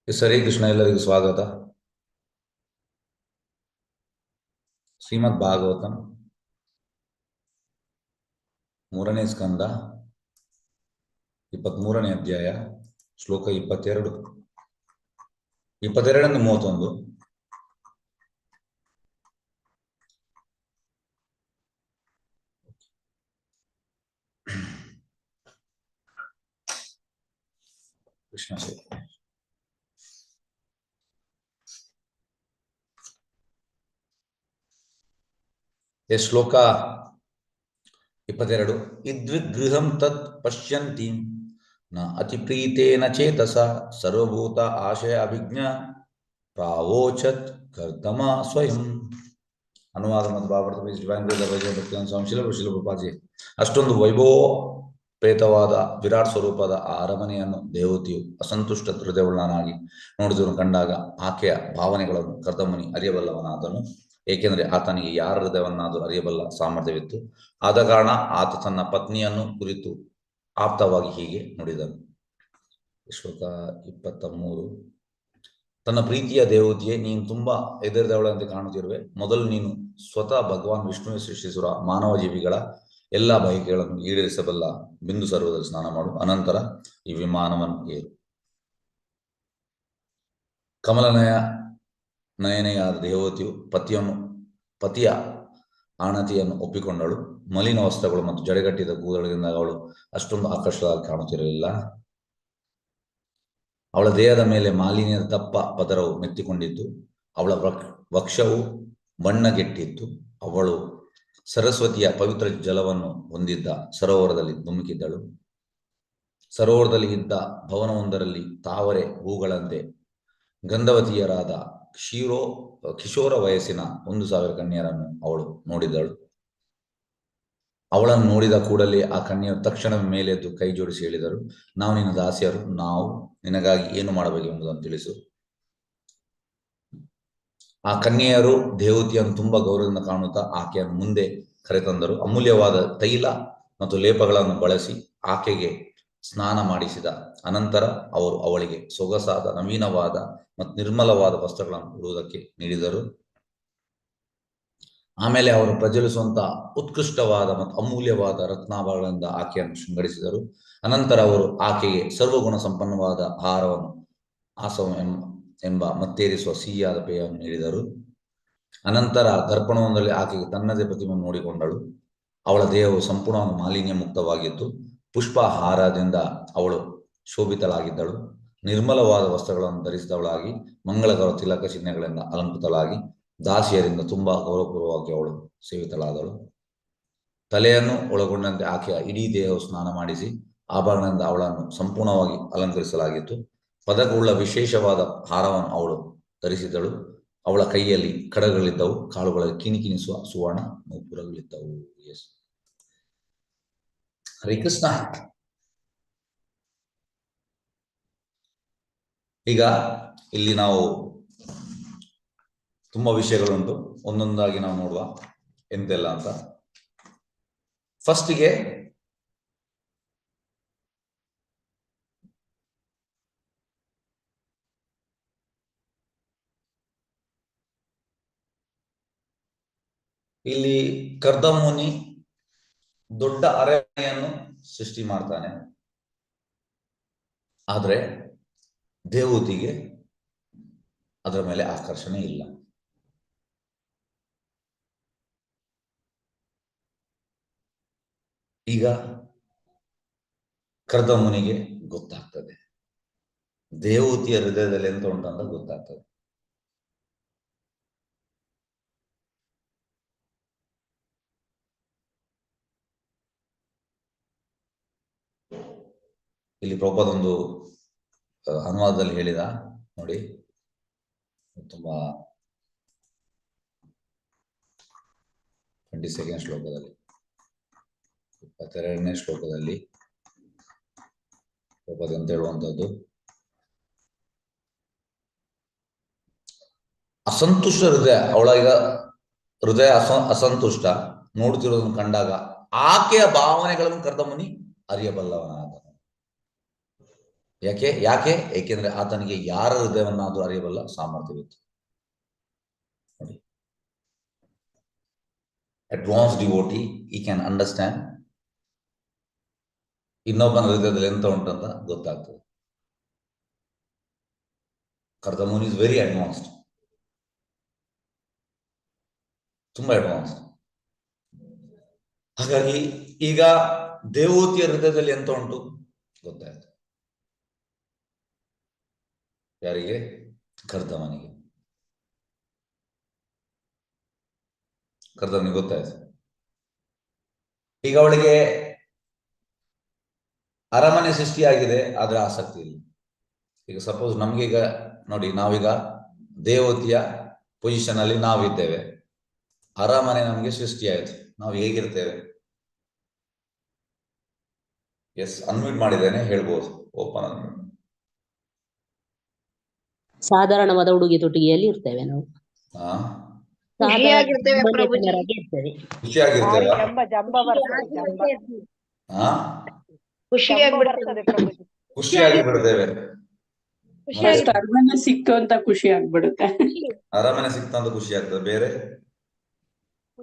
ಹರೇ ಕೃಷ್ಣ. ಎಲ್ಲರಿಗೂ ಸ್ವಾಗತ. ಶ್ರೀಮದ್ ಭಾಗವತಂ 3ನೇ ಸ್ಕಂದ 23ನೇ ಅಧ್ಯಾಯ ಶ್ಲೋಕ 22 31. ಕೃಷ್ಣ ಶ್ಲೋಕ 22. ಇದ್ವಿಗೃಹಂ ತತ್ ಪಶ್ಯಂತಿ ನ ಅತಿಪ್ರೀತೇನ ಚೇತಸ ಸರ್ವಭೂತ ಆಶಯ ಅಭಿಜ್ಞ ಪ್ರಾವೋಚತ್ ಕರ್ತಮ ಸ್ವಯಂ. ಅನುವಾದ ಮತ್ತು ಭಾವಾರ್ಥ. ಅಷ್ಟೊಂದು ವೈಭವೋಪೇತವಾದ ವಿರಾಟ್ ಸ್ವರೂಪದ ಆ ಅರಮನೆಯನ್ನು ದೇವತೆಯು ಅಸಂತುಷ್ಟ ಹೃದಯವುಳ್ಳನಾಗಿ ನೋಡಿದನು ಕಂಡಾಗ ಆಕೆಯ ಭಾವನೆಗಳನ್ನು ಕರ್ದಮುನಿ ಅರಿಯಬಲ್ಲವನಾದನು. ಏಕೆಂದರೆ ಆತನಿಗೆ ಯಾರ ಹೃದಯವನ್ನಾದರೂ ಅರಿಯಬಲ್ಲ ಸಾಮರ್ಥ್ಯವಿತ್ತು. ಆದ ಕಾರಣ ಆತ ತನ್ನ ಪತ್ನಿಯನ್ನು ಕುರಿತು ಆಪ್ತವಾಗಿ ಹೀಗೆ ನುಡಿದನು. ಶ್ಲೋಕ 23. ತನ್ನ ಪ್ರೀತಿಯ ದೇವತೆಯೇ, ನೀನು ತುಂಬಾ ಎದುರಿದವಳಂತೆ ಕಾಣುತ್ತಿರುವೆ. ಮೊದಲು ನೀನು ಸ್ವತಃ ಭಗವಾನ್ ವಿಷ್ಣುವೆ ಸೃಷ್ಟಿಸಿರುವ ಮಾನವ ಜೀವಿಗಳ ಎಲ್ಲ ಬಯಕೆಗಳನ್ನು ಈಡೇರಿಸಬಲ್ಲ ಬಿಂದು ಸರೋವರದಲ್ಲಿ ಸ್ನಾನ ಮಾಡು. ಅನಂತರ ಈ ವಿಮಾನವನ್ನು ಏರು. ನಯನೆಯಾದ ದೇವತೆಯು ಪತಿಯ ಆಣತಿಯನ್ನು ಒಪ್ಪಿಕೊಂಡಳು. ಮಲಿನ ವಸ್ತ್ರಗಳು ಮತ್ತು ಜಡೆಗಟ್ಟಿದ ಕೂದಲಿನಿಂದ ಅವಳು ಅಷ್ಟೊಂದು ಆಕರ್ಷಕವಾಗಿ ಕಾಣುತ್ತಿರಲಿಲ್ಲ. ಅವಳ ದೇಹದ ಮೇಲೆ ಮಾಲಿನ್ಯದ ದಪ್ಪ ಪದರವು ಮೆತ್ತಿಕೊಂಡಿದ್ದು, ಅವಳ ವಕ್ಷವು ಬಣ್ಣಗೆಟ್ಟಿತ್ತು. ಅವಳು ಸರಸ್ವತಿಯ ಪವಿತ್ರ ಜಲವನ್ನು ಹೊಂದಿದ್ದ ಸರೋವರದಲ್ಲಿ ಧುಮುಕಿದ್ದಳು. ಸರೋವರದಲ್ಲಿ ಇದ್ದ ಭವನವೊಂದರಲ್ಲಿ ತಾವರೆ ಹೂಗಳಂತೆ ಗಂಧವತಿಯರಾದ ಕಿಶೋರ ವಯಸ್ಸಿನ 1,000 ಕನ್ಯರನ್ನು ಅವಳು ನೋಡಿದಳು. ಅವಳನ್ನು ನೋಡಿದ ಕೂಡಲೇ ಆ ಕನ್ಯರು ತಕ್ಷಣ ಮೇಲೆದ್ದು ಕೈ ಜೋಡಿಸಿ ಹೇಳಿದರು, ನಾವು ನಿನ್ನ ದಾಸಿಯರು, ನಾವು ನಿನಗಾಗಿ ಏನು ಮಾಡಬೇಕು ಎಂಬುದನ್ನು ತಿಳಿಸು. ಆ ಕನ್ಯೆಯರು ದೇವತೆಯನ್ನು ತುಂಬಾ ಗೌರವದಿಂದ ಕಾಣುತ್ತಾ ಆಕೆಯನ್ನು ಮುಂದೆ ಕರೆತಂದರು. ಅಮೂಲ್ಯವಾದ ತೈಲ ಮತ್ತು ಲೇಪಗಳನ್ನು ಬಳಸಿ ಆಕೆಗೆ ಸ್ನಾನ ಮಾಡಿಸಿದ ಅನಂತರ ಅವರು ಅವಳಿಗೆ ಸೊಗಸಾದ ನವೀನವಾದ ಮತ್ತು ನಿರ್ಮಲವಾದ ವಸ್ತ್ರಗಳನ್ನು ಉಡುವುದಕ್ಕೆ ನೀಡಿದರು. ಆಮೇಲೆ ಅವರು ಪ್ರಜ್ವಲಿಸುವಂತಹ ಉತ್ಕೃಷ್ಟವಾದ ಮತ್ತು ಅಮೂಲ್ಯವಾದ ರತ್ನಾಭರಣಗಳಿಂದ ಆಕೆಯನ್ನು ಶೃಂಗರಿಸಿದರು. ಅನಂತರ ಅವರು ಆಕೆಗೆ ಸರ್ವಗುಣ ಸಂಪನ್ನವಾದ ಆಹಾರವನ್ನು ಆಸವ ಎಂಬ ಮತ್ತೇರಿಸುವ ಸಿಹಿಯಾದ ಪೇಯವನ್ನು ನೀಡಿದರು. ಅನಂತರ ದರ್ಪಣವೊಂದರಲ್ಲಿ ಆಕೆಗೆ ತನ್ನದೇ ಪ್ರತಿಮೆಯನ್ನು ನೋಡಿಕೊಂಡಳು. ಅವಳ ದೇಹವು ಸಂಪೂರ್ಣವಾಗಿ ಮಾಲಿನ್ಯ ಮುಕ್ತವಾಗಿತ್ತು. ಪುಷ್ಪಹಾರದಿಂದ ಅವಳು ಶೋಭಿತಳಾಗಿದ್ದಳು. ನಿರ್ಮಲವಾದ ವಸ್ತ್ರಗಳನ್ನು ಧರಿಸಿದವಳಾಗಿ ಮಂಗಳಕರ ತಿಲಕ ಚಿಹ್ನೆಗಳಿಂದ ಅಲಂಕೃತಳಾಗಿ ದಾಸಿಯರಿಂದ ತುಂಬಾ ಗೌರವಪೂರ್ವವಾಗಿ ಅವಳು ಸೇವಿತಳಾದಳು. ತಲೆಯನ್ನು ಒಳಗೊಂಡಂತೆ ಆಕೆಯ ಇಡೀ ದೇಹವು ಸ್ನಾನ ಮಾಡಿಸಿ ಆಭರಣದಿಂದ ಅವಳನ್ನು ಸಂಪೂರ್ಣವಾಗಿ ಅಲಂಕರಿಸಲಾಗಿತ್ತು. ಪದಕವುಳ್ಳ ವಿಶೇಷವಾದ ಹಾರವನ್ನು ಅವಳು ಧರಿಸಿದಳು. ಅವಳ ಕೈಯಲ್ಲಿ ಖಡ್ಗಗಳಿದ್ದವು, ಕಾಲುಗಳಲ್ಲಿ ಕಿಣಿಕಿಣಿಸುವ ಸುವರ್ಣ ನೂಪುರಗಳಿದ್ದವು. ಹರೇ ಕೃಷ್ಣ. ಈಗ ಇಲ್ಲಿ ನಾವು ತುಂಬಾ ವಿಷಯಗಳುಂಟು, ಒಂದೊಂದಾಗಿ ನಾವು ನೋಡುವ ಎಂತೆಲ್ಲ ಅಂತ. ಫಸ್ಟಿಗೆ ಇಲ್ಲಿ ಕರ್ದಮುನಿ ದೊಡ್ಡ ಅರಣ್ಯನ್ನು ಸೃಷ್ಟಿ ಮಾಡ್ತಾನೆ. ಆದ್ರೆ ದೇವತೆಗೆ ಅದರ ಮೇಲೆ ಆಕರ್ಷಣೆ ಇಲ್ಲ. ಈಗ ಕರ್ದಮುನಿಗೆ ಗೊತ್ತಾಗ್ತದೆ, ದೇವತೆಯ ಹೃದಯದಲ್ಲಿ ಎಂತ ಉಂಟಂತ ಗೊತ್ತಾಗ್ತದೆ. ಇಲ್ಲಿ ಪ್ರಭುಪಾದೊಂದು ಅನುವಾದದಲ್ಲಿ ಹೇಳಿದ ನೋಡಿ, ತುಂಬಾ 22ನೇ ಶ್ಲೋಕದಲ್ಲಿ 22ನೇ ಶ್ಲೋಕದಲ್ಲಿ ಪ್ರಭುಪಾದ ಅಂತ ಹೇಳುವಂಥದ್ದು, ಅಸಂತುಷ್ಟ ಹೃದಯ, ಅವಳ ಈಗ ಹೃದಯ ಅಸಂತುಷ್ಟ ನೋಡುತ್ತಿರೋದನ್ನು ಕಂಡಾಗ ಆಕೆಯ ಭಾವನೆಗಳನ್ನು ಕರ್ದಮುನಿ ಅರಿಯಬಲ್ಲವನಾದ. ಯಾಕೆ ಯಾಕೆ ಏಕೆಂದ್ರೆ ಆತನಿಗೆ ಯಾರ ಹೃದಯವನ್ನಾದರೂ ಅರಿಯಬಲ್ಲ ಸಾಮರ್ಥ್ಯವಿತ್ತು. ನೋಡಿ, ಅಡ್ವಾನ್ಸ್ ಡಿವೋಟಿ ಈ ಕ್ಯಾನ್ ಅಂಡರ್ಸ್ಟ್ಯಾಂಡ್ ಇನ್ನೊಬ್ಬನ ಹೃದಯದಲ್ಲಿ ಎಂತ ಉಂಟಂತ ಗೊತ್ತಾಗ್ತದೆ. ಕರ್ದಮೂನ್ ಇಸ್ ವೆರಿ ಅಡ್ವಾನ್ಸ್ಡ್, ತುಂಬಾ ಅಡ್ವಾನ್ಸ್ಡ್. ಹಾಗಾಗಿ ಈಗ ದೇವೂತಿಯ ಹೃದಯದಲ್ಲಿ ಎಂತ ಉಂಟು ಗೊತ್ತಾಯ್ತು. ಯಾರಿಗೆ? ಕರ್ದಮನಿಗೆ. ಕರ್ದಮನಿಗೆ ಗೊತ್ತಾಯ್ತು. ಈಗ ಅವಳಿಗೆ ಅರಮನೆ ಸೃಷ್ಟಿಯಾಗಿದೆ, ಆದ್ರೆ ಆಸಕ್ತಿ ಇಲ್ಲ. ಈಗ ಸಪೋಸ್ ನಮ್ಗೀಗ ನೋಡಿ, ನಾವೀಗ ದೇವತಿಯ ಪೊಸಿಷನ್ ಅಲ್ಲಿ ನಾವಿದ್ದೇವೆ, ಅರಮನೆ ನಮಗೆ ಸೃಷ್ಟಿಯಾಯಿತು, ನಾವು ಹೇಗಿರ್ತೇವೆ? ಎಸ್, ಅನ್ಮ್ಯೂಟ್ ಮಾಡಿದ್ದೇನೆ, ಹೇಳ್ಬೋದು. Open unmute. ಸಾಧಾರಣವಾದ ಉಡುಗೆ ತೊಡುಗೆಯಲ್ಲಿ ಇರ್ತೇವೆ ನಾವು. ಖುಷಿಯಾಗಿರ್ತೇವೆ ಪ್ರಭುಜಿ. ಖುಷಿಯಾಗಿರ್ತೇವೆ. ಖುಷಿಯಾಗಿ ಬಿಡ್ತದೆ ಪ್ರಭುಜಿ. ಖುಷಿಯಾಗಿ ಬಿಡ್ತೇವೆ. ಅರಮನೆ ಸಿಕ್ತು ಅಂತ ಖುಷಿ ಆಗ್ಬಿಡುತ್ತೆ. ಅರಮನೆ ಸಿಕ್ತ ಅಂತ ಖುಷಿ ಆಗ್ತದೆ. ಬೇರೆ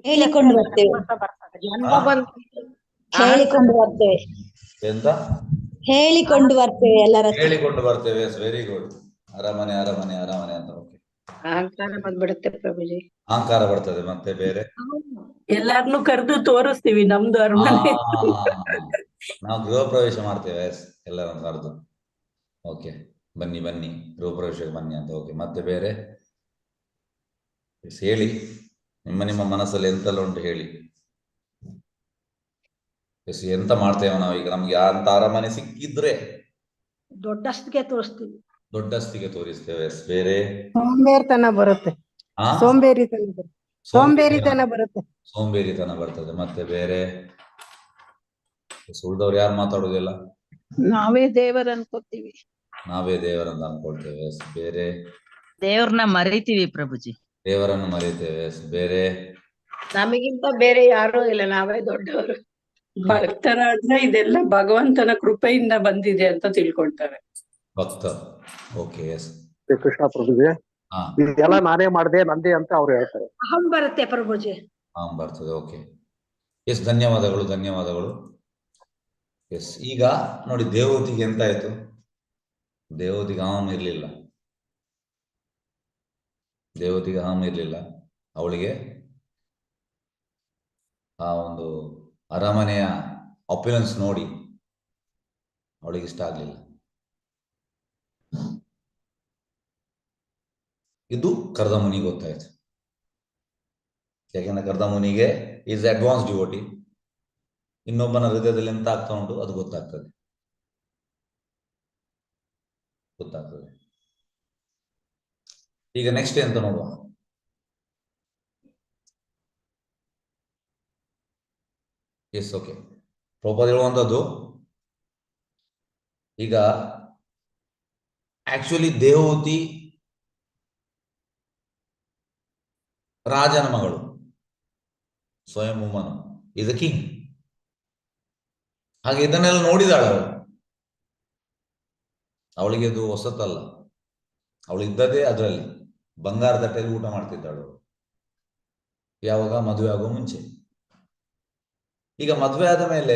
ಹೇಳಿಕೊಂಡು ಬರ್ತೇವೆ. ಹೇಳಿಕೊಂಡು ಬರ್ತೇವೆ. ಎಂತ ಹೇಳಿಕೊಂಡು ಬರ್ತೇವೆ ಎಲ್ಲರ ಹತ್ರ. ಹೇಳಿಕೊಂಡು ಬರ್ತೇವೆ. Very good. ಅರಮನೆ ಅರಮನೆ ಅರಮನೆ ಅಂತ. ಓಕೆ, ಅಹಂಕಾರ ಬಂದ್ಬಿಡುತ್ತೆ ಪ್ರಭುಜಿ. ಅಹಂಕಾರ ಬರ್ತದೆ. ಮತ್ತೆ ಬೇರೆ ಎಲ್ಲಾರ್ನು ಕರೆದು ತೋರಿಸ್ತೀವಿ ನಮ್ದು ಅರಮನೆ. ನಾವು ಗೃಹ ಪ್ರವೇಶ ಮಾಡ್ತೇವೆ ಎಲ್ಲರನ್ನು ಕರೆದು. ಓಕೆ, ಬನ್ನಿ ಬನ್ನಿ ಗೃಹ ಪ್ರವೇಶಕ್ಕೆ ಬನ್ನಿ ಅಂತ. ಓಕೆ, ಮತ್ತೆ ಬೇರೆ ಹೇಳಿ, ನಿಮ್ಮ ನಿಮ್ಮ ಮನಸ್ಸಲ್ಲಿ ಎಂತೆಲ್ಲ ಉಂಟು ಹೇಳಿ. ಎಂತ ಮಾಡ್ತೇವೆ ನಾವೀಗ? ನಮ್ಗೆ ಅಂತ ಅರಮನೆ ಸಿಕ್ಕಿದ್ರೆ ದೊಡ್ಡಸ್ತಿಗೆ ತೋರಿಸ್ತೀವಿ, ದೊಡ್ಡಸ್ತಿಗೆ ತೋರಿಸ್ತೇವೆ. ಬೇರೆ ಸೋಂಬೇರಿತನ ಬರುತ್ತೆ. ಸೋಂಬೇರಿತನ ಬರುತ್ತೆ. ಸೋಂಬೇರಿತನ ಬರ್ತದೆ. ಮತ್ತೆ ಬೇರೆ ಉಳಿದವ್ರು ಯಾರು ಮಾತಾಡುದಿಲ್ಲ? ನಾವೇ ದೇವರ ಅನ್ಕೋತೀವಿ. ನಾವೇ ದೇವರನ್ನು ಅನ್ಕೊಳ್ತೇವೆ. ಬೇರೆ ದೇವ್ರನ್ನ ಮರಿತೀವಿ ಪ್ರಭುಜಿ. ದೇವರನ್ನು ಮರೀತೇವೆ. ಬೇರೆ ನಮಗಿಂತ ಬೇರೆ ಯಾರೂ ಇಲ್ಲ, ನಾವೇ ದೊಡ್ಡವರು. ಭಕ್ತರಾದ್ರೆ ಇದೆಲ್ಲ ಭಗವಂತನ ಕೃಪೆಯಿಂದ ಬಂದಿದೆ ಅಂತ ತಿಳ್ಕೊಳ್ತಾರೆ. ಭಕ್ತ. Okay, S. ಕೃಷ್ಣ ಪ್ರಭುಜಿ, ಇದೆಲ್ಲ ನಾನೇ ಮಾಡಿದೆ ನಂದೇ ಅಂತ ಅವ್ರು ಹೇಳ್ತಾರೆ. ಅಹಂ ಬರುತ್ತೆ ಪ್ರಭುಜಿ. ಅಹಂ ಬರ್ತದೆ. ಓಕೆ, ಎಸ್, ಧನ್ಯವಾದಗಳು ಧನ್ಯವಾದಗಳು. ಎಸ್, ಈಗ ನೋಡಿ, ದೇವತಿಗೆ ಎಂತ ಆಯ್ತು? ದೇವತಿಗೆ ಅಹಂ ಇರ್ಲಿಲ್ಲ. ದೇವತಿಗೆ ಅಹಂ ಇರ್ಲಿಲ್ಲ. ಅವಳಿಗೆ ಆ ಒಂದು ಅರಮನೆಯ ಅಪಿಯರೆನ್ಸ್ ನೋಡಿ ಅವಳಿಗೆ ಇಷ್ಟ ಆಗ್ಲಿಲ್ಲ. ಇದು ಕರ್ದಮುನಿಗೆ ಗೊತ್ತಾಯ್ತು. ಯಾಕೆಂದ್ರೆ ಕರ್ದಮುನಿಗೆ ಈಸ್ ಅಡ್ವಾನ್ಸ್ ಡಿವೋಟಿ. ಇನ್ನೊಬ್ಬನ ಹೃದಯದಲ್ಲಿ ಎಂತ ಆಗ್ತಾ ಉಂಟು ಅದು ಗೊತ್ತಾಗ್ತದೆ. ಈಗ ನೆಕ್ಸ್ಟ್ ಎಂತ ನೋಡುವ. S, okay. ಪ್ರಭುಪಾದ ಹೇಳುವಂಥದ್ದು, ಈಗ ಆಕ್ಚುಲಿ ದೇವಹೂತಿ ರಾಜನ ಮಗಳು, ಸ್ವಯಂ ವುಮನ್ ಇಸ್ ಅ ಕಿಂಗ್. ಹಾಗೆ ಇದನ್ನೆಲ್ಲ ನೋಡಿದಾಳ ಅವಳು. ಅವಳಿಗೆ ಅದು ಹೊಸತಲ್ಲ. ಅವಳು ಇದ್ದದೇ ಅದರಲ್ಲಿ ಬಂಗಾರ ತಟ್ಟೆಯಲ್ಲಿ ಊಟ ಮಾಡ್ತಿದ್ದಾಳು. ಯಾವಾಗ? ಮದುವೆ ಆಗುವ ಮುಂಚೆ. ಈಗ ಮದುವೆ ಆದ ಮೇಲೆ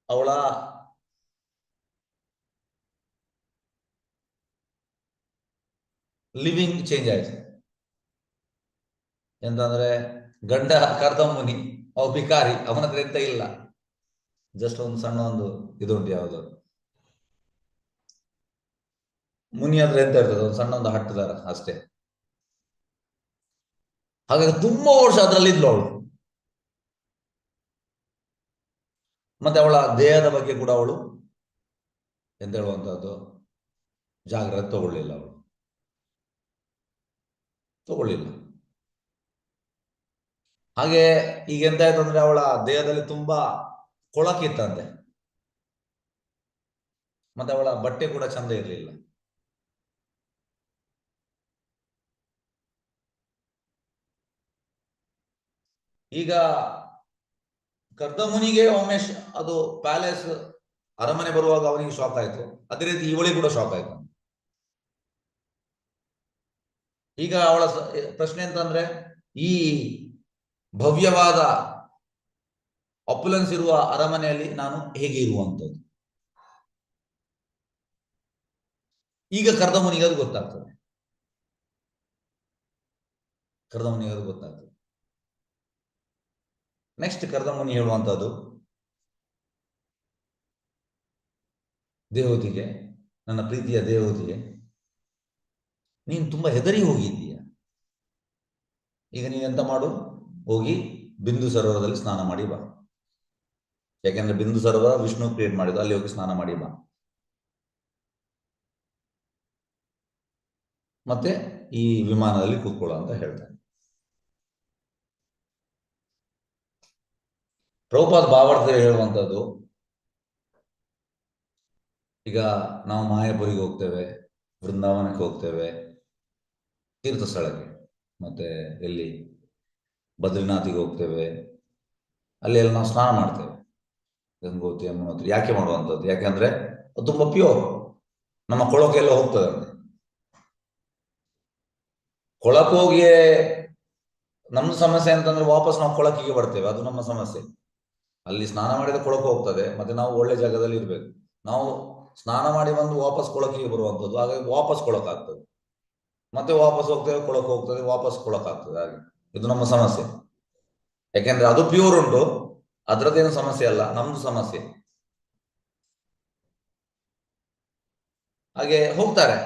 ಅವಳ ಲಿವಿಂಗ್ ಚೇಂಜ್ ಆಯ್ತು. ಎಂತಂದ್ರೆ ಗಂಡ ಕರ್ದಮುನಿ, ಅವ ಭಿಕಾರಿ, ಅವನ ಹತ್ರ ಎಂತ ಇಲ್ಲ. ಜಸ್ಟ್ ಒಂದು ಸಣ್ಣ ಒಂದು ಇದುಂಟು, ಯಾವುದು ಮುನಿ ಹತ್ರ ಎಂತ ಇರ್ತದೆ? ಒಂದು ಸಣ್ಣ ಒಂದು ಹಟ್ಟದಾರ ಅಷ್ಟೇ. ಹಾಗಾಗಿ ತುಂಬಾ ವರ್ಷ ಅದರಲ್ಲಿ ಇದ್ಲು ಅವಳು. ಮತ್ತೆ ಅವಳ ದೇಹದ ಬಗ್ಗೆ ಕೂಡ ಅವಳು ಎಂತ ಹೇಳುವಂತಹದ್ದು ಜಾಗ್ರತೆ ತಗೊಳ್ಳಿಲ್ಲ. ಹಾಗೆ ಈಗ ಎಂತ ಆಯ್ತು ಅಂದ್ರೆ, ಅವಳ ದೇಹದಲ್ಲಿ ತುಂಬಾ ಕೊಳಕಿತ್ತಂತೆ. ಮತ್ತೆ ಅವಳ ಬಟ್ಟೆ ಕೂಡ ಚಂದ ಇರಲಿಲ್ಲ. ಈಗ ಕರ್ದಮುನಿಗೆ ಒಮ್ಮೆ ಅದು ಪ್ಯಾಲೇಸ್ ಅರಮನೆ ಬರುವಾಗ ಅವನಿಗೆ ಶಾಕ್ ಆಯ್ತು, ಅದೇ ರೀತಿ ಇವಳಿಗೆ ಕೂಡ ಶಾಕ್ ಆಯ್ತು. ಈಗ ಅವಳ ಪ್ರಶ್ನೆ ಅಂತಂದ್ರೆ, ಈ ಭವ್ಯವಾದ ಅಪುಲೆನ್ಸ್ ಇರುವ ಅರಮನೆಯಲ್ಲಿ ನಾನು ಹೇಗೆ ಇರುವಂತದ್ದು? ಈಗ ಕರ್ದಮುನಿಗೆ ಅದು ಗೊತ್ತಾಗ್ತದೆ. ನೆಕ್ಸ್ಟ್ ಕರ್ದಮುನಿ ಹೇಳುವಂತದ್ದು ದೇವತೆಗೆ, ನನ್ನ ಪ್ರೀತಿಯ ದೇವತೆಗೆ, ನೀನು ತುಂಬಾ ಹೆದರಿ ಹೋಗಿದ್ದೀಯ. ಈಗ ನೀನೆಂತ ಮಾಡು, ಹೋಗಿ ಬಿಂದು ಸರೋವರದಲ್ಲಿ ಸ್ನಾನ ಮಾಡಿ ಬಾ. ಯಾಕೆಂದ್ರೆ ಬಿಂದು ಸರೋವರ ವಿಷ್ಣು ಕ್ರಿಯೇಟ್ ಮಾಡಿದ್ದು, ಅಲ್ಲಿ ಹೋಗಿ ಸ್ನಾನ ಮಾಡಿ ಬಾ. ಮತ್ತೆ ಈ ವಿಮಾನದಲ್ಲಿ ಕೂತ್ಕೊಳ್ಳೋ ಅಂತ ಹೇಳ್ತಾನೆ. ಪ್ರಭುಪಾದ ಭಾವಾರ್ಥದಲ್ಲಿ ಹೇಳುವಂಥದ್ದು, ಈಗ ನಾವು ಮಾಯಾಪುರಿಗೆ ಹೋಗ್ತೇವೆ, ವೃಂದಾವನಕ್ಕೆ ಹೋಗ್ತೇವೆ, ತೀರ್ಥ ಸ್ಥಳಕ್ಕೆ, ಮತ್ತೆ ಎಲ್ಲಿ ಬದ್ರಿನಾಥಿಗೆ ಹೋಗ್ತೇವೆ, ಅಲ್ಲಿ ಎಲ್ಲ ನಾವು ಸ್ನಾನ ಮಾಡ್ತೇವೆ, ಗಂಗೋತ್ರಿ ಯಮುನೋತ್ರಿ. ಯಾಕೆ ಮಾಡುವಂಥದ್ದು? ಯಾಕೆಂದ್ರೆ ಅದು ತುಂಬಾ ಪ್ಯೂರ್, ನಮ್ಮ ಕೊಳಕೆ ಎಲ್ಲ ಹೋಗ್ತದೆ. ಅಂದ್ರೆ ಕೊಳಕು ಹೋಗಿ ನಮ್ದು ಸಮಸ್ಯೆ ಅಂತಂದ್ರೆ ವಾಪಸ್ ನಾವು ಕೊಳಕಿಗೆ ಬರ್ತೇವೆ, ಅದು ನಮ್ಮ ಸಮಸ್ಯೆ. ಅಲ್ಲಿ ಸ್ನಾನ ಮಾಡಿದ ಕೊಳಕು ಹೋಗ್ತದೆ, ಮತ್ತೆ ನಾವು ಒಳ್ಳೆ ಜಾಗದಲ್ಲಿ ಇರ್ಬೇಕು. ನಾವು ಸ್ನಾನ ಮಾಡಿ ಬಂದು ವಾಪಸ್ ಕೊಳಕಿಗೆ ಬರುವಂಥದ್ದು, ಹಾಗಾಗಿ ವಾಪಸ್ ಕೊಳಕಾಗ್ತದೆ, ಮತ್ತೆ ವಾಪಸ್ ಹೋಗ್ತೇವೆ, ಕೊಳಕು ಹೋಗ್ತದೆ, ವಾಪಸ್ ಕೊಳಕಾಗ್ತದೆ. ಹಾಗೆ ಇದು ನಮ್ಮ ಸಮಸ್ಯೆ. ಯಾಕೆಂದ್ರೆ ಅದು ಪ್ಯೂರ್ ಉಂಟು, ಅದ್ರದ್ದೇನು ಸಮಸ್ಯೆ ಅಲ್ಲ, ನಮ್ದು ಸಮಸ್ಯೆ. ಹಾಗೆ ಹೋಗ್ತಾರೆ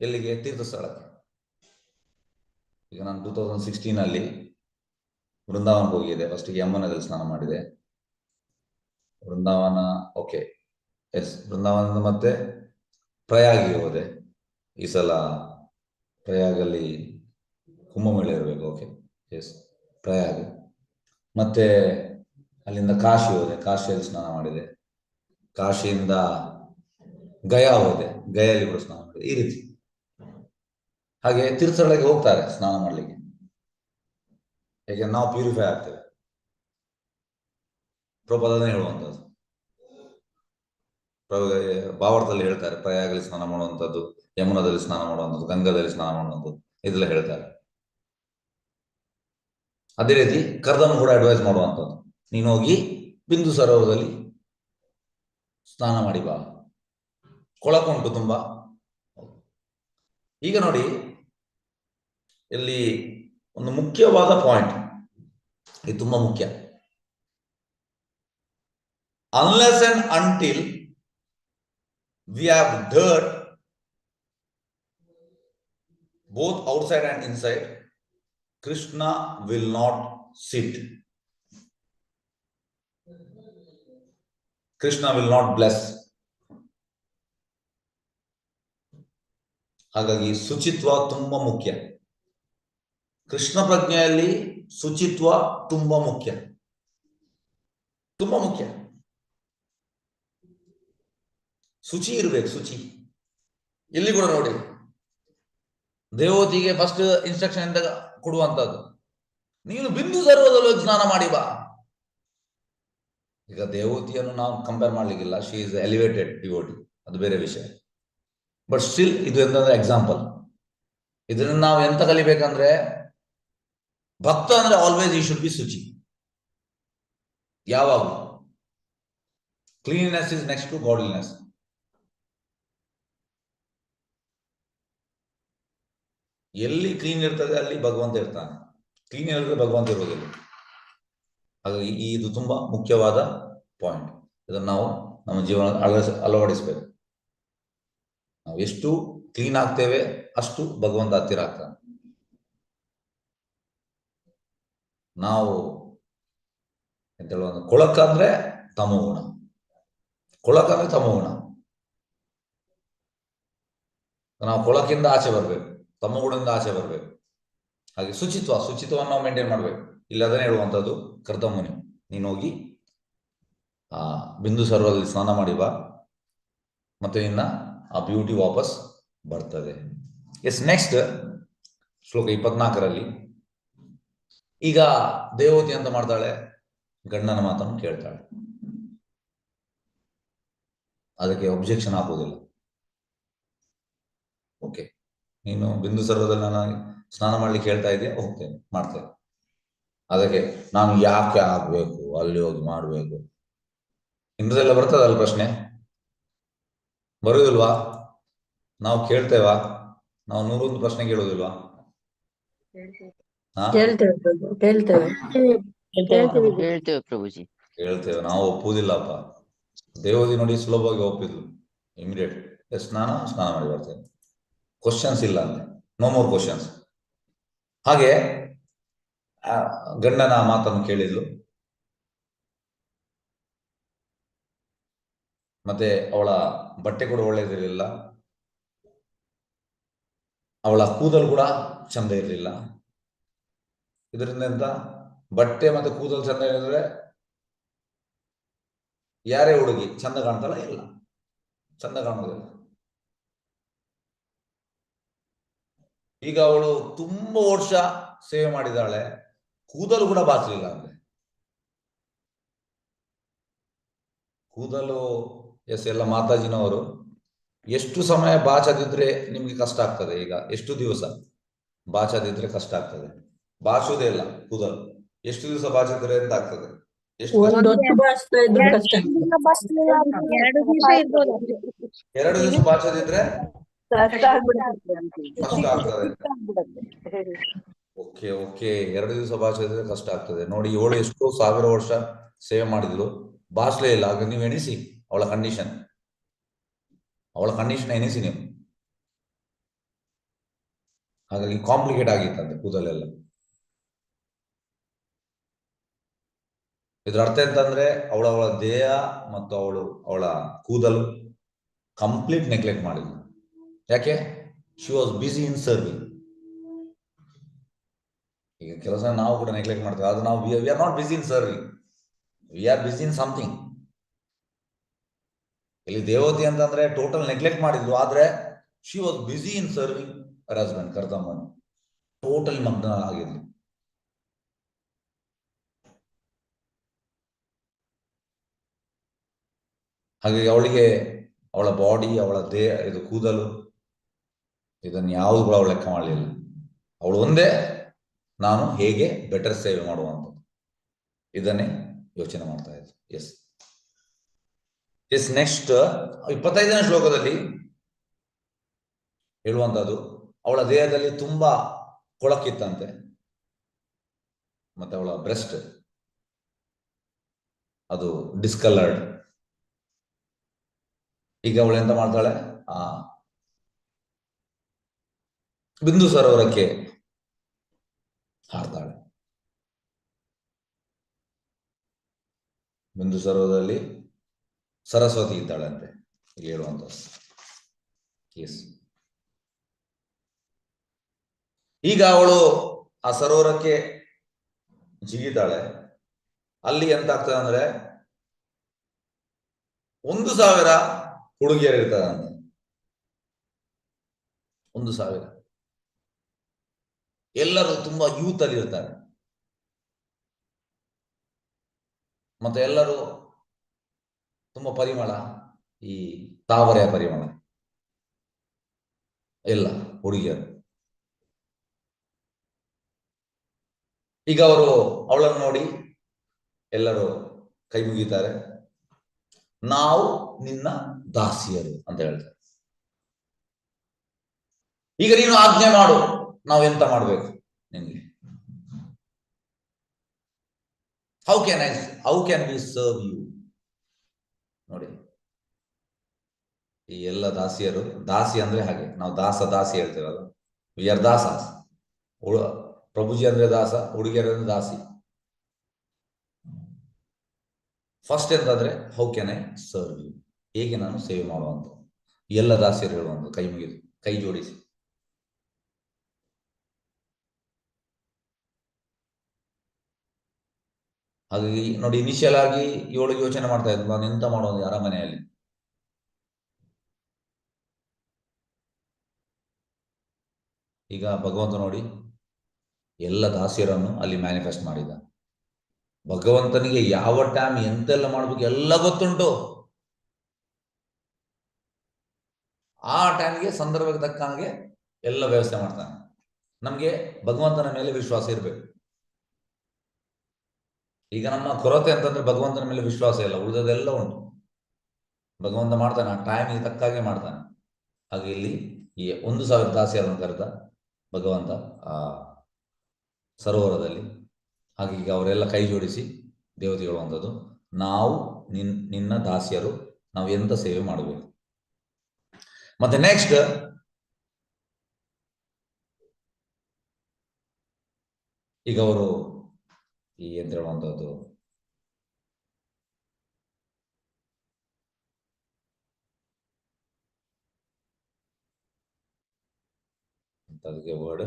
ಎಲ್ಲಿಗೆ? ತೀರ್ಥ ಸ್ಥಳಕ್ಕೆ. ಈಗ ನಾನು 2016 ವೃಂದಾವನಕ್ಕೆ ಹೋಗಿದೆ. ಫಸ್ಟಿಗೆ ಯಮುನಾದಲ್ಲಿ ಸ್ನಾನ ಮಾಡಿದೆ, ವೃಂದಾವನ, ಓಕೆ, ಎಸ್, ವೃಂದಾವನದಿಂದ ಮತ್ತೆ ಪ್ರಯಾಗಿಗೆ ಹೋದೆ. ಈ ಸಲ ಪ್ರಯಾಗಲ್ಲಿ ಕುಂಭಮೇಳ ಇರಬೇಕು, ಓಕೆ, ಎಸ್, ಪ್ರಯಾಗ. ಮತ್ತೆ ಅಲ್ಲಿಂದ ಕಾಶಿ ಹೋದೆ, ಕಾಶಿಯಲ್ಲಿ ಸ್ನಾನ ಮಾಡಿದೆ. ಕಾಶಿಯಿಂದ ಗಯಾ ಹೋದೆ, ಗಯಲ್ಲಿ ಕೂಡ ಸ್ನಾನ ಮಾಡಿದೆ. ಈ ರೀತಿ ಹಾಗೆ ತೀರ್ಥಗಳಿಗೆ ಹೋಗ್ತಾರೆ ಸ್ನಾನ ಮಾಡ್ಲಿಕ್ಕೆ, ಹೇಗೆ ನಾವು ಪ್ಯೂರಿಫೈ ಆಗ್ತೇವೆ. ಪ್ರಭುಪಾದನೇ ಹೇಳುವಂಥದ್ದು, ಭಾವಾರ್ಥದಲ್ಲಿ ಹೇಳ್ತಾರೆ, ಪ್ರಯಾಗದಲ್ಲಿ ಸ್ನಾನ ಮಾಡುವಂಥದ್ದು, ಯಮುನಾದಲ್ಲಿ ಸ್ನಾನ ಮಾಡುವಂಥದ್ದು, ಗಂಗಾದಲ್ಲಿ ಸ್ನಾನ ಮಾಡುವಂಥದ್ದು, ಇದೆಲ್ಲ ಹೇಳ್ತಾರೆ. ಅದೇ ರೀತಿ ಕರ್ದಮ್ ಕೂಡ ಅಡ್ವೈಸ್ ಮಾಡುವಂಥದ್ದು, ನೀನು ಹೋಗಿ ಬಿಂದು ಸರೋವರದಲ್ಲಿ ಸ್ನಾನ ಮಾಡಿ ಬಾ, ಕೊಳಕುಂಟು ತುಂಬಾ. ಈಗ ನೋಡಿ, ಇಲ್ಲಿ ಒಂದು ಮುಖ್ಯವಾದ ಪಾಯಿಂಟ್, ಇದು ತುಂಬಾ ಮುಖ್ಯ. Unless and until we have dirt both outside and inside, Krishna will not sit. Krishna will not bless. ಹಾಗಾಗಿ ಶುಚಿತ್ವ ತುಂಬಾ ಮುಖ್ಯ. ಕೃಷ್ಣ ಪ್ರಜ್ಞೆಯಲ್ಲಿ ಶುಚಿತ್ವ ತುಂಬಾ ಮುಖ್ಯ, ತುಂಬಾ ಮುಖ್ಯ. ಶುಚಿ ಇರ್ಬೇಕು, ಶುಚಿ. ಇಲ್ಲಿ ಕೂಡ ನೋಡಿ, ದೇವತಿಗೆ ಫಸ್ಟ್ ಇನ್ಸ್ಟ್ರಕ್ಷನ್ ಅಂತ ಕೊಡುವಂತದ್ದು, ನೀನು ಬಿಂದು ಸರೋವರದಲ್ಲಿ ಸ್ನಾನ ಮಾಡಿ ಬಾ. ಈಗ ದೇವತಿಯನ್ನು ನಾವು ಕಂಪೇರ್ ಮಾಡ್ಲಿಕ್ಕಿಲ್ಲ, ಶಿ ಇಸ್ ಎಲಿವೇಟೆಡ್ ಡಿವೋಟಿ, ಅದು ಬೇರೆ ವಿಷಯ. ಬಟ್ ಸ್ಟಿಲ್ ಇದು ಎಂತಂದ್ರೆ ಎಕ್ಸಾಂಪಲ್. ಇದರಿಂದ ನಾವು ಎಂತ ಕಲಿಬೇಕಂದ್ರೆ, ಭಕ್ತ ಅಂದ್ರೆ ಆಲ್ವೇಸ್ ಈ ಶುಡ್ ಬಿ ಶುಚಿ. ಯಾವಾಗ cleanliness is next to godliness. ಎಲ್ಲಿ ಕ್ಲೀನ್ ಇರ್ತದೆ ಅಲ್ಲಿ ಭಗವಂತ ಇರ್ತಾನೆ, ಕ್ಲೀನ್ ಇಲ್ಲದ್ರೆ ಭಗವಂತ ಇರೋದಿಲ್ಲ. ಹಾಗಾಗಿ ಇದು ತುಂಬಾ ಮುಖ್ಯವಾದ ಪಾಯಿಂಟ್. ಇದನ್ನು ನಾವು ನಮ್ಮ ಜೀವನ ಅಳವಡಿಸ್ಬೇಕು. ನಾವು ಎಷ್ಟು ಕ್ಲೀನ್ ಆಗ್ತೇವೆ ಅಷ್ಟು ಭಗವಂತ ಹತ್ತಿರ ಆಗ್ತಾನೆ. ನಾವು ಎಂತ ಹೇಳುವ, ಕೊಳಕಂದ್ರೆ ತಮೋಗುಣ, ಕೊಳಕಂದ್ರೆ ತಮೋಗುಣ. ನಾವು ಕೊಳಕಿಂದ ಆಚೆ ಬರ್ಬೇಕು, ತಮೋಗುಣದಿಂದ ಆಚೆ ಬರ್ಬೇಕು. ಹಾಗೆ ಶುಚಿತ್ವವನ್ನು ನಾವು ಮೇಂಟೈನ್ ಮಾಡ್ಬೇಕು. ಇಲ್ಲಿ ಅದನ್ನೇ ಹೇಳುವಂಥದ್ದು ಕರ್ದಮುನಿ, ನೀನು ಹೋಗಿ ಆ ಬಿಂದು ಸರೋವರದಲ್ಲಿ ಸ್ನಾನ ಮಾಡಿ ಬಾ, ಮತ್ತೆ ನಿನ್ನ ಆ ಬ್ಯೂಟಿ ವಾಪಸ್ ಬರ್ತದೆ. ಎಸ್, ನೆಕ್ಸ್ಟ್ ಶ್ಲೋಕ 24 ಈಗ ದೇವತಿ ಅಂತ ಮಾಡ್ತಾಳೆ, ಗಂಡನ ಮಾತನ್ನು ಕೇಳ್ತಾಳೆ. ಅದಕ್ಕೆ ಒಬ್ಜೆಕ್ಷನ್ ಹಾಕುವುದಿಲ್ಲ. ಓಕೆ, ನೀನು ಬಿಂದು ಸರೋವರದಲ್ಲಿ ನಾನು ಸ್ನಾನ ಮಾಡ್ಲಿಕ್ಕೆ ಹೇಳ್ತಾ ಇದೆಯಾ, ಹೋಗ್ತೇನೆ, ಮಾಡ್ತೇನೆ. ಅದಕ್ಕೆ ನಾನು ಯಾಕೆ ಆಗ್ಬೇಕು, ಅಲ್ಲಿ ಹೋಗಿ ಮಾಡ್ಬೇಕು, ಇಂದ್ರದೆಲ್ಲ ಬರ್ತದಲ್ಲ ಪ್ರಶ್ನೆ, ಬರುವುದಿಲ್ವಾ? ನಾವು ಕೇಳ್ತೇವಾ? ನಾವು 101 ಪ್ರಶ್ನೆ ಕೇಳುವುದಿಲ್ವಾ? ಕೇಳ್ತೇವೆ ಪ್ರಭು, ಕೇಳ್ತೇವೆ. ಹೇಳ್ತೇವೆ ಪ್ರಭುಜಿ. ಹೇಳ್ತೇವೆ, ನಾವು ಒಪ್ಪುವುದಿಲ್ಲಪ್ಪ. ದೇವದಿ ನೋಡಿ ಸುಲಭವಾಗಿ ಒಪ್ಪಿದ್ಲು, ಇಮಿಡಿಯೇಟ್ ಸ್ನಾನ ಮಾಡಿ ಬರ್ತೇವೆ, ಕ್ವಶನ್ಸ್ ಇಲ್ಲ ಅಂದ್ರೆ, ನೋ ಮೋರ್ ಕ್ವಶನ್ಸ್. ಹಾಗೆ ಗಂಡನ ಮಾತನ್ನು ಕೇಳಿದ್ಲು. ಮತ್ತೆ ಅವಳ ಬಟ್ಟೆ ಕೂಡ ಒಳ್ಳೆಯದಿರಲಿಲ್ಲ, ಅವಳ ಕೂದಲು ಕೂಡ ಚಂದ ಇರಲಿಲ್ಲ. ಇದರಿಂದ ಎಂತ, ಬಟ್ಟೆ ಮತ್ತೆ ಕೂದಲು ಚಂದ ಇರಿದ್ರೆ ಯಾರೇ ಹುಡುಗಿ ಚಂದ ಕಾಣ್ತಾಳ? ಇಲ್ಲ, ಚಂದ ಕಾಣುವುದಿಲ್ಲ. ಈಗ ಅವಳು ತುಂಬಾ ವರ್ಷ ಸೇವೆ ಮಾಡಿದಾಳೆ, ಕೂದಲು ಕೂಡ ಬಾಚಲಿಲ್ಲ. ಅಂದ್ರೆ ಕೂದಲು ಎಲ್ಲ ಮಾತಾಜಿನವರು ಎಷ್ಟು ಸಮಯ ಬಾಚದಿದ್ರೆ ನಿಮ್ಗೆ ಕಷ್ಟ ಆಗ್ತದೆ. ಈಗ ಎಷ್ಟು ದಿವಸ ಬಾಚದಿದ್ರೆ ಕಷ್ಟ ಆಗ್ತದೆ. ಬಾಚುವುದೇ ಇಲ್ಲ ಕೂದಲು, ಎಷ್ಟು ದಿವಸ ಬಾಚಿದ್ರೆ ಎಂತ ಆಗ್ತದೆ? ಎಷ್ಟು ಒಂದು ಹೊತ್ತು ಬಾಚ್ತಾ ಇದ್ರು ಕಷ್ಟ. 2 ದಿವಸ ಇರ್ಬೋದು. 2 ದಿವಸ ಬಾಚದಿದ್ರೆ ಕಷ್ಟ ಆಗ್ಬಿಡುತ್ತೆ. ಕಷ್ಟ ಆಗ್ತದೆ. ಓಕೆ ಓಕೆ, 2 ದಿವಸ ಬಾಚದಿದ್ರೆ ಕಷ್ಟ ಆಗ್ತದೆ. ನೋಡಿ, ಇವಳು ಎಷ್ಟೋ 1000 ವರ್ಷ ಸೇವೆ ಮಾಡಿದ್ಲು, ಬಾಚ್ಲೇ ಇಲ್ಲ. ಆಗ ನೀವು ಎಣಿಸಿ ಅವಳ ಕಂಡೀಷನ್ ಎಣಿಸಿ ನೀವು. ಹಾಗಾಗಿ ಕಾಂಪ್ಲಿಕೇಟ್ ಆಗಿತ್ತಂತೆ ಕೂದಲೆಲ್ಲ. ಇದ್ರ ಅರ್ಥ ಎಂತಂದ್ರೆ ಅವಳ ದೇಹ ಮತ್ತು ಅವಳ ಕೂದಲು ಕಂಪ್ಲೀಟ್ ನೆಗ್ಲೆಕ್ಟ್ ಮಾಡಿದ್ಲು. ಯಾಕೆ? She was busy in serving. ಈಗ ಕೆಲಸ ನಾವು ಕೂಡ ನೆಗ್ಲೆಕ್ಟ್ ಮಾಡ್ತೇವೆ, ಅದು ನಾವು we are not busy in serving, we are busy in something. ಇಲ್ಲಿ ದೇವತಿ ಅಂತಂದ್ರೆ ಟೋಟಲ್ ನೆಗ್ಲೆಕ್ಟ್ ಮಾಡಿದ್ಲು, ಆದ್ರೆ she was busy in serving her husband, ಕರ್ತಮ್ಮನು ಟೋಟಲ್ ಮಗ್ನ ಆಗಿದ್ಲು. ಹಾಗಾಗಿ ಅವಳಿಗೆ ಅವಳ ಬಾಡಿ, ಅವಳ ದೇಹ, ಇದು ಕೂದಲು, ಇದನ್ನು ಯಾವುದು ಕೂಡ ಅವಳು ಲೆಕ್ಕ ಮಾಡಲಿಲ್ಲ. ಅವಳು ಒಂದೇ, ನಾನು ಹೇಗೆ ಬೆಟರ್ ಸೇವೆ ಮಾಡುವಂಥದ್ದು, ಇದನ್ನೇ ಯೋಚನೆ ಮಾಡ್ತಾ ಇದ್ಲು. ಎಸ್ ನೆಕ್ಸ್ಟ್ 25ನೇ ಶ್ಲೋಕದಲ್ಲಿ ಹೇಳುವಂತದ್ದು, ಅವಳ ದೇಹದಲ್ಲಿ ತುಂಬಾ ಕೊಳಕಿತ್ತಂತೆ, ಮತ್ತೆ ಅವಳ ಬ್ರೆಸ್ಟ್ ಅದು ಡಿಸ್ಕಲರ್ಡ್. ಈಗ ಅವಳು ಎಂತ ಮಾಡ್ತಾಳೆ, ಬಿಂದು ಸರೋವರಕ್ಕೆ ಹಾರ್ತಾಳೆ. ಬಿಂದು ಸರೋವರದಲ್ಲಿ ಸರಸ್ವತಿ ಇದ್ದಾಳೆ ಅಂತೆ ಇಲ್ಲಿ ಹೇಳುವಂತ. ಈಗ ಅವಳು ಆ ಸರೋವರಕ್ಕೆ ಜಿಗಿತಾಳೆ. ಅಲ್ಲಿ ಎಂತ ಆಗ್ತದೆ ಅಂದ್ರೆ 1000 ಹುಡುಗಿಯರು ಇರ್ತಾರಂತೆ. 1000 ಎಲ್ಲರೂ ತುಂಬಾ ಯೂತ್ ಅಲ್ಲಿ ಇರ್ತಾರೆ, ಮತ್ತೆ ಎಲ್ಲರೂ ತುಂಬಾ ಪರಿಮಳ, ಈ ತಾವರೆಯ ಪರಿಮಳ, ಎಲ್ಲ ಹುಡುಗಿಯರು. ಈಗ ಅವಳನ್ನು ನೋಡಿ ಎಲ್ಲರೂ ಕೈ ಮುಗಿತಾರೆ, ನಾವು ನಿನ್ನ ದಾಸಿಯರು ಅಂತ ಹೇಳ್ತಾರೆ. ಈಗ ನೀನು ಆಜ್ಞೆ ಮಾಡು, ನಾವೆಂತ ಮಾಡ್ಬೇಕು ನಿನ್ಗೆ? How can we serve you? ನೋಡಿ, ಈ ಎಲ್ಲ ದಾಸಿಯರು, ದಾಸಿ ಅಂದ್ರೆ ಹಾಗೆ ನಾವು ದಾಸಿ ಹೇಳ್ತೇವಲ್ಲ, ವಿ ಆರ್ ದಾಸಾಸ್. ಪ್ರಭುಜಿ ಅಂದ್ರೆ ದಾಸ, ಹುಡುಗಿಯರ ಅಂದ್ರೆ ದಾಸಿ. ಫಸ್ಟ್ ಎಂತಂದ್ರೆ how can I serve you, ಹೇಗೆ ನಾನು ಸೇವೆ ಮಾಡುವಂತ. ಎಲ್ಲ ದಾಸಿಯರು ಹೇಳುವಂತ ಕೈ ಮುಗಿದು, ಕೈ ಜೋಡಿಸಿ. ಹಾಗಾಗಿ ನೋಡಿ, ಇನಿಷಿಯಲ್ ಆಗಿ ಇವಳಿಗೆ ಯೋಚನೆ ಮಾಡ್ತಾ ಇದ್ಲು, ನಾನು ಎಂತ ಮಾಡೋದು ಅರಮನೆಯಲ್ಲಿ. ಈಗ ಭಗವಂತ ನೋಡಿ ಎಲ್ಲ ದಾಸಿಯರನ್ನು ಅಲ್ಲಿ ಮ್ಯಾನಿಫೆಸ್ಟ್ ಮಾಡಿದ. ಭಗವಂತನಿಗೆ ಯಾವ ಟೈಮ್ ಎಂತೆಲ್ಲ ಮಾಡ್ಬೇಕು ಎಲ್ಲ ಗೊತ್ತುಂಟು. ಆ ಟೈಮ್ಗೆ ಸಂದರ್ಭಕ್ಕೆ ತಕ್ಕ ಹಾಗೆ ಎಲ್ಲ ವ್ಯವಸ್ಥೆ ಮಾಡ್ತಾನೆ. ನಮ್ಗೆ ಭಗವಂತನ ಮೇಲೆ ವಿಶ್ವಾಸ ಇರಬೇಕು. ಈಗ ನಮ್ಮ ಕೊರತೆ ಅಂತಂದ್ರೆ ಭಗವಂತನ ಮೇಲೆ ವಿಶ್ವಾಸ ಇಲ್ಲ, ಉಳಿದದೆಲ್ಲ ಉಂಟು. ಭಗವಂತ ಮಾಡ್ತಾನೆ, ಆ ಟೈಮಿಗೆ ತಕ್ಕ ಹಾಗೆ ಮಾಡ್ತಾನೆ. ಹಾಗೆ ಇಲ್ಲಿ ಈ 1000 ದಾಸಿಯರನ್ನು ಕರೆದ ಭಗವಂತ ಆ ಸರೋವರದಲ್ಲಿ. ಹಾಗೆ ಈಗ ಅವರೆಲ್ಲ ಕೈ ಜೋಡಿಸಿ ದೇವತೆ ಹೇಳುವಂಥದ್ದು, ನಾವು ನಿನ್ನ ದಾಸಿಯರು, ನಾವು ಎಂತ ಸೇವೆ ಮಾಡಬೇಕು. ಮತ್ತೆ ನೆಕ್ಸ್ಟ್ ಈಗ ಅವರು ಈ ಎಂತ ಹೇಳುವಂಥದ್ದು, ಅದಕ್ಕೆ ವರ್ಡ್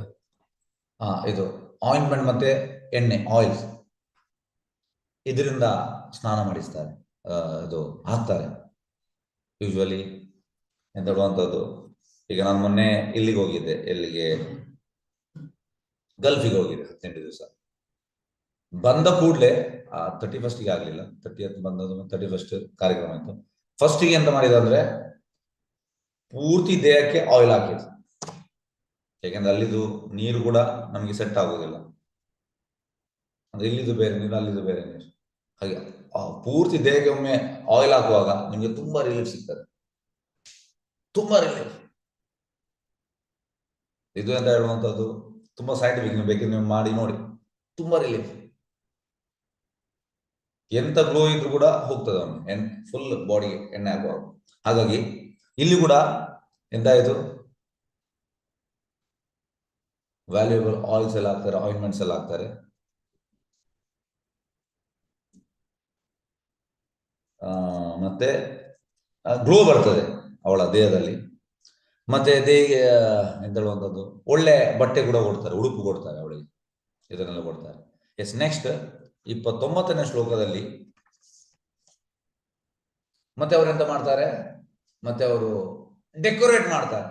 ಇದು ಆಯಿಂಟ್ಮೆಂಟ್ ಮತ್ತೆ ಎಣ್ಣೆ, ಆಯಿಲ್ಸ್, ಇದರಿಂದ ಸ್ನಾನ ಮಾಡಿಸ್ತಾರೆ, ಇದು ಹಾಕ್ತಾರೆ ಯೂಶ್ವಲಿ ಎಂತ ಹೇಳುವಂಥದ್ದು. ಈಗ ನಾನು ಮೊನ್ನೆ ಇಲ್ಲಿಗೆ ಹೋಗಿದ್ದೆ, ಎಲ್ಲಿಗೆ, ಗಲ್ಫಿಗೆ ಹೋಗಿದ್ದೆ 18 ದಿವಸ. ಬಂದ ಕೂಡಲೇ 31st ಆಗ್ಲಿಲ್ಲ, 30th ಬಂದದ್ದು, 31st ಕಾರ್ಯಕ್ರಮ ಇತ್ತು. ಫಸ್ಟಿಗೆ ಎಂತ ಮಾಡಿದ ಅಂದ್ರೆ ಪೂರ್ತಿ ದೇಹಕ್ಕೆ ಆಯಿಲ್ ಹಾಕಿದ್ರು. ಯಾಕೆಂದ್ರೆ ಅಲ್ಲಿದು ನೀರು ಕೂಡ ನಮಗೆ ಸೆಟ್ ಆಗುದಿಲ್ಲ, ಅಂದ್ರೆ ಇಲ್ಲಿದು ಬೇರೆ ನೀರು, ಅಲ್ಲಿದು ಬೇರೆ ನೀರು. ಹಾಗೆ ಪೂರ್ತಿ ದೇಹಕ್ಕೆ ಒಮ್ಮೆ ಆಯಿಲ್ ಹಾಕುವಾಗ ನಿಮಗೆ ತುಂಬಾ ರಿಲೀಫ್ ಸಿಗ್ತದೆ, ತುಂಬಾ ರಿಲೀಫ್. ಇದು ಅಂತ ಹೇಳುವಂಥದ್ದು ತುಂಬಾ ಸೈಂಟಿಫಿಕ್, ನೀವು ಬೇಕಿದ್ರೆ ನೀವು ಮಾಡಿ ನೋಡಿ, ತುಂಬಾ ರಿಲೀಫ್. ಎಂತ ಗ್ಲೋ ಇದ್ರು ಕೂಡ ಹೋಗ್ತದೆ ಒಮ್ಮೆ ಫುಲ್ ಬಾಡಿಗೆ ಎಣ್ಣೆ ಹಾಕುವಾಗ. ಹಾಗಾಗಿ ಇಲ್ಲಿ ಕೂಡ ಎಂತಾಯ್ತು, ವ್ಯಾಲ್ಯೂಯಬಲ್ ಆಯಿಲ್ಸ್ ಎಲ್ಲ ಹಾಕ್ತಾರೆ, ಆಯಿಂಟ್ಮೆಂಟ್ಸ್ ಎಲ್ಲ ಹಾಕ್ತಾರೆ. ಮತ್ತೆ ಗ್ಲೋ ಬರ್ತದೆ ಅವಳ ದೇಹದಲ್ಲಿ. ಮತ್ತೆ ದೇಹಿಗೆ ಎಂತ ಹೇಳುವಂಥದ್ದು, ಒಳ್ಳೆ ಬಟ್ಟೆ ಕೂಡ ಕೊಡ್ತಾರೆ, ಉಡುಪು ಕೊಡ್ತಾರೆ ಅವಳಿಗೆ, ಇದನ್ನೆಲ್ಲ ಕೊಡ್ತಾರೆ. ಎಸ್, ನೆಕ್ಸ್ಟ್ 29ನೇ ಶ್ಲೋಕದಲ್ಲಿ ಮತ್ತೆ ಅವರು ಎಂತ ಮಾಡ್ತಾರೆ, ಮತ್ತೆ ಅವರು ಡೆಕೋರೇಟ್ ಮಾಡ್ತಾರೆ.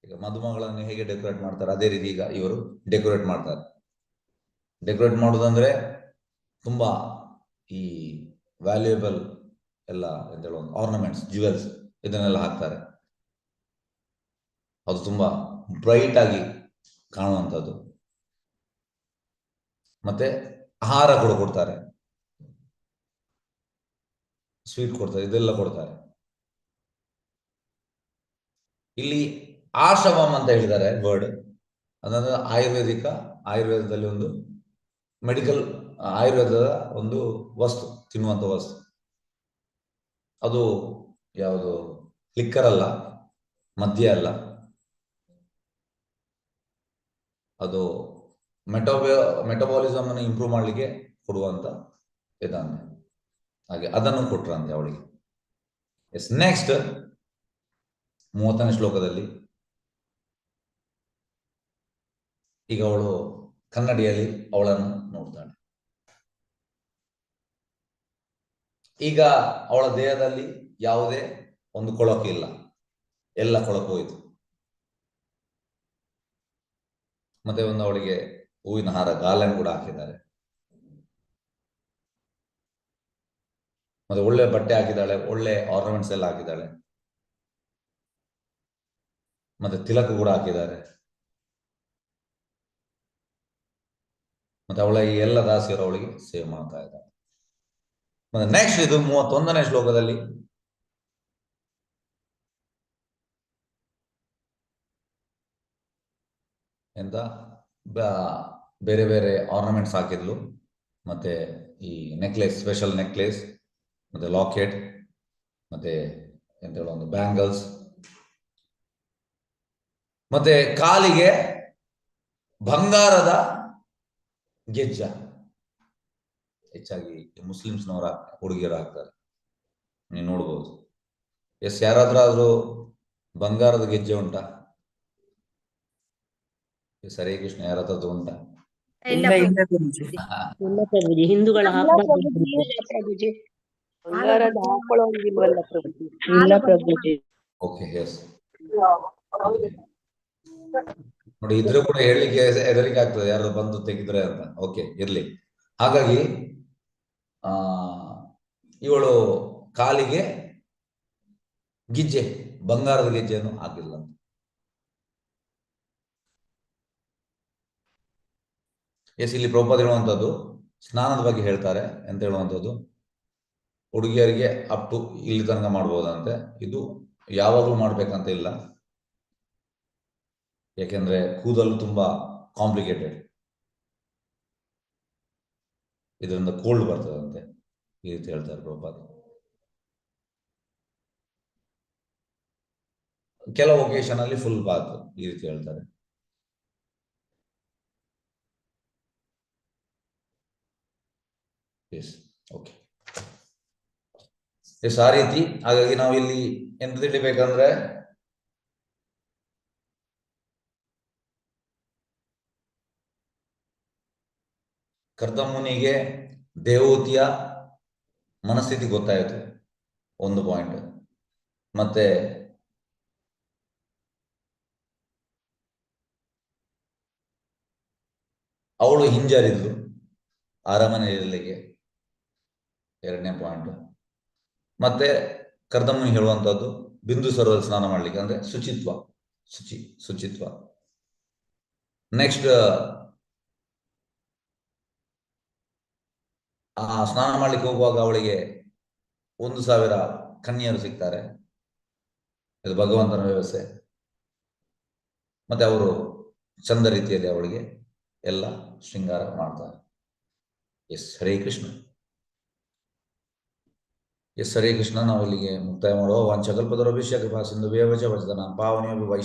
ಈಗ ಮದುಮಗಳನ್ನು ಹೇಗೆ ಡೆಕೋರೇಟ್ ಮಾಡ್ತಾರೆ ಅದೇ ರೀತಿ ಈಗ ಇವರು ಡೆಕೋರೇಟ್ ಮಾಡ್ತಾರೆ. ಡೆಕೋರೇಟ್ ಮಾಡೋದಂದ್ರೆ ತುಂಬಾ ಈ ವ್ಯಾಲ್ಯೂಯಬಲ್ ಎಲ್ಲ ಎಂತ ಹೇಳುವ ಆರ್ನಮೆಂಟ್ಸ್, ಜ್ಯುವೆಲ್ಸ್, ಇದನ್ನೆಲ್ಲ ಹಾಕ್ತಾರೆ. ಅದು ತುಂಬಾ ಬ್ರೈಟ್ ಆಗಿ ಕಾಣುವಂಥದ್ದು. ಮತ್ತೆ ಆಹಾರ ಕೂಡ ಕೊಡ್ತಾರೆ, ಸ್ವೀಟ್ ಕೊಡ್ತಾರೆ, ಇದೆಲ್ಲ ಕೊಡ್ತಾರೆ. ಇಲ್ಲಿ ಆಶ್ರಮಂ ಅಂತ ಹೇಳಿದ್ದಾರೆ ವರ್ಡ್, ಅದಂದ್ರೆ ಆಯುರ್ವೇದದಲ್ಲಿ ಒಂದು ಮೆಡಿಕಲ್, ಆಯುರ್ವೇದದ ಒಂದು ವಸ್ತು, ತಿನ್ನುವಂತ ವಸ್ತು. ಅದು ಯಾವುದು ಲಿಕ್ಕರ್ ಅಲ್ಲ, ಮದ್ಯ ಅಲ್ಲ, ಅದು ಮೆಟಬಾಲಿಸಮ್ ಅನ್ನು ಇಂಪ್ರೂವ್ ಮಾಡ್ಲಿಕ್ಕೆ ಕೊಡುವಂತ ವಿಧಾನ. ಹಾಗೆ ಅದನ್ನು ಕೊಟ್ರಂತೆ ಅವಳಿಗೆ. ಎಸ್, ನೆಕ್ಸ್ಟ್ 30ನೇ ಶ್ಲೋಕದಲ್ಲಿ ಈಗ ಅವಳು ಕನ್ನಡಿಯಲ್ಲಿ ಅವಳನ್ನು ನೋಡ್ತಾಳೆ. ಈಗ ಅವಳ ದೇಹದಲ್ಲಿ ಯಾವುದೇ ಒಂದು ಕೊಳಕು ಇಲ್ಲ, ಎಲ್ಲ ಕೊಳಕು ಹೋಯಿತು. ಮತ್ತೆ ಒಂದು ಅವಳಿಗೆ ಹೂವಿನ ಹಾರ, ಗಾರ್ಲ್ಯಾಂಡ್ ಕೂಡ ಹಾಕಿದ್ದಾರೆ. ಮತ್ತೆ ಒಳ್ಳೆ ಬಟ್ಟೆ ಹಾಕಿದ್ದಾಳೆ, ಒಳ್ಳೆ ಆರ್ನಮೆಂಟ್ಸ್ ಎಲ್ಲ ಹಾಕಿದ್ದಾಳೆ, ಮತ್ತೆ ತಿಲಕ ಕೂಡ ಹಾಕಿದ್ದಾರೆ. ಮತ್ತೆ ಅವಳ ಈ ಎಲ್ಲ ದಾಸಿಯರು ಅವಳಿಗೆ ಸೇವೆ ಮಾಡ್ತಾ ಇದ್ದಾರೆ. ಮತ್ತೆ ನೆಕ್ಸ್ಟ್ ಇದು 31ನೇ ಶ್ಲೋಕದಲ್ಲಿ ಎಂತ ಬೇರೆ ಬೇರೆ ಆರ್ನಮೆಂಟ್ಸ್ ಹಾಕಿದ್ಲು. ಮತ್ತೆ ಈ ನೆಕ್ಲೆಸ್, ಸ್ಪೆಷಲ್ ನೆಕ್ಲೆಸ್, ಮತ್ತೆ ಲಾಕೆಟ್, ಮತ್ತೆ ಎಂತ ಹೇಳೋ ಒಂದು ಬ್ಯಾಂಗಲ್ಸ್, ಮತ್ತೆ ಕಾಲಿಗೆ ಬಂಗಾರದ ಗೆಜ್ಜ. ಹೆಚ್ಚಾಗಿ ಮುಸ್ಲಿಮ್ಸ್ನವರ ಹುಡುಗಿಯರು ಹಾಕ್ತಾರೆ, ನೀವು ನೋಡ್ಬೋದು. ಎಸ್, ಯಾರಾದ್ರೂ ಬಂಗಾರದ ಗೆಜ್ಜೆ ಉಂಟಾ? ಹರೇ ಕೃಷ್ಣ, ಯಾರತ್ರದ್ದು ಉಂಟಾ? ಇಲ್ಲ ಗುರೂಜಿ. ಇಲ್ಲ ಪ್ರಭುಜಿ, ಹಿಂದೂಗಳ ಇಲ್ಲ ಹಬ್ಬ. ಪ್ರಭುಜಿ. ಪ್ರಭುಜಿ. ಬಂಗಾರದ ಹಾಕೊಳ್ಳೋಂಗಿಲ್ವಲ್ಲ ಪ್ರಭುಜಿ. ಇಲ್ಲ ಪ್ರಭುಜಿ. Okay, S. ನೋಡಿ, ಇದ್ರೂ ಕೂಡ ಹೇಳಲಿಕ್ಕೆ ಹೆದರಿಕೆ ಆಗ್ತದೆ, ಯಾರು ಬಂದು ತೆಗಿದ್ರೆ ಅಂತ. ಓಕೆ, ಇರ್ಲಿ. ಹಾಗಾಗಿ ಇವಳು ಕಾಲಿಗೆ ಗಿಜ್ಜೆ, ಬಂಗಾರದ ಗೆಜ್ಜೆಯನ್ನು ಹಾಕಿಲ್ಲ. ಎಸ್, ಇಲ್ಲಿ ಪ್ರಭುಪಾದ ಹೇಳುವಂಥದ್ದು ಸ್ನಾನದ ಬಗ್ಗೆ ಹೇಳ್ತಾರೆ ಅಂತ ಹೇಳುವಂಥದ್ದು. ಹುಡುಗಿಯರಿಗೆ ಅಪ್ ಟು ಇಲ್ಲಿ ತನಕ ಮಾಡ್ಬೋದಂತೆ. ಇದು ಯಾವಾಗಲೂ ಮಾಡ್ಬೇಕಂತ ಇಲ್ಲ, ಯಾಕೆಂದ್ರೆ ಕೂದಲು ತುಂಬಾ ಕಾಂಪ್ಲಿಕೇಟೆಡ್, ಇದರಿಂದ ಕೋಲ್ಡ್ ಬರ್ತದಂತೆ, ಈ ರೀತಿ ಹೇಳ್ತಾರೆ ಪ್ರಭುಪಾದ. ಕೆಲವು ಒಕೇಶನ್ ಅಲ್ಲಿ ಫುಲ್ ಬಾತ್, ಈ ರೀತಿ ಹೇಳ್ತಾರೆ. S, okay. ಎಸ್, ಆ ರೀತಿ. ಹಾಗಾಗಿ ನಾವು ಇಲ್ಲಿ ಎಂತ ತಿಳಿಬೇಕಂದ್ರೆ ಕರ್ದಮ್ಮನಿಗೆ ದೇವೂತಿಯ ಮನಸ್ಥಿತಿ ಗೊತ್ತಾಯಿತು, ಒಂದು ಪಾಯಿಂಟ್. ಮತ್ತೆ ಅವಳು ಹಿಂಜರಿದ್ಲು ಅರಮನೆಯಲ್ಲಿಗೆ, ಎರಡನೇ ಪಾಯಿಂಟ್. ಮತ್ತೆ ಕರ್ದಮ್ಮನಿ ಹೇಳುವಂತದ್ದು ಬಿಂದು ಸರೋವರ ಸ್ನಾನ ಮಾಡ್ಲಿಕ್ಕೆ, ಅಂದ್ರೆ ಶುಚಿತ್ವ. ನೆಕ್ಸ್ಟ್, ಆ ಸ್ನಾನ ಮಾಡ್ಲಿಕ್ಕೆ ಹೋಗುವಾಗ ಅವಳಿಗೆ 1,000 ಕನ್ಯರು ಸಿಗ್ತಾರೆ. ಇದು ಭಗವಂತನ ವ್ಯವಸ್ಥೆ. ಮತ್ತೆ ಅವರು ಚಂದ ರೀತಿಯಲ್ಲಿ ಅವಳಿಗೆ ಎಲ್ಲ ಶೃಂಗಾರ ಮಾಡ್ತಾರೆ. ಎಸ್, ಹರೇ ಕೃಷ್ಣ. ಎಸ್, ಹರೇ ಕೃಷ್ಣ. ನಾವು ಇಲ್ಲಿಗೆ ಮುಕ್ತಾಯ ಮಾಡುವ. ವಾಂಛಕಲ್ಪತರುಭ್ಯಶ್ಚ ಕೃಪಾ ಸಿಂಧುಭ್ಯಶ್ಚ ಪತಿತಾನಾಂ ಪಾವನೇಭ್ಯೋ ವೈಷ್ಣವೇಭ್ಯೋ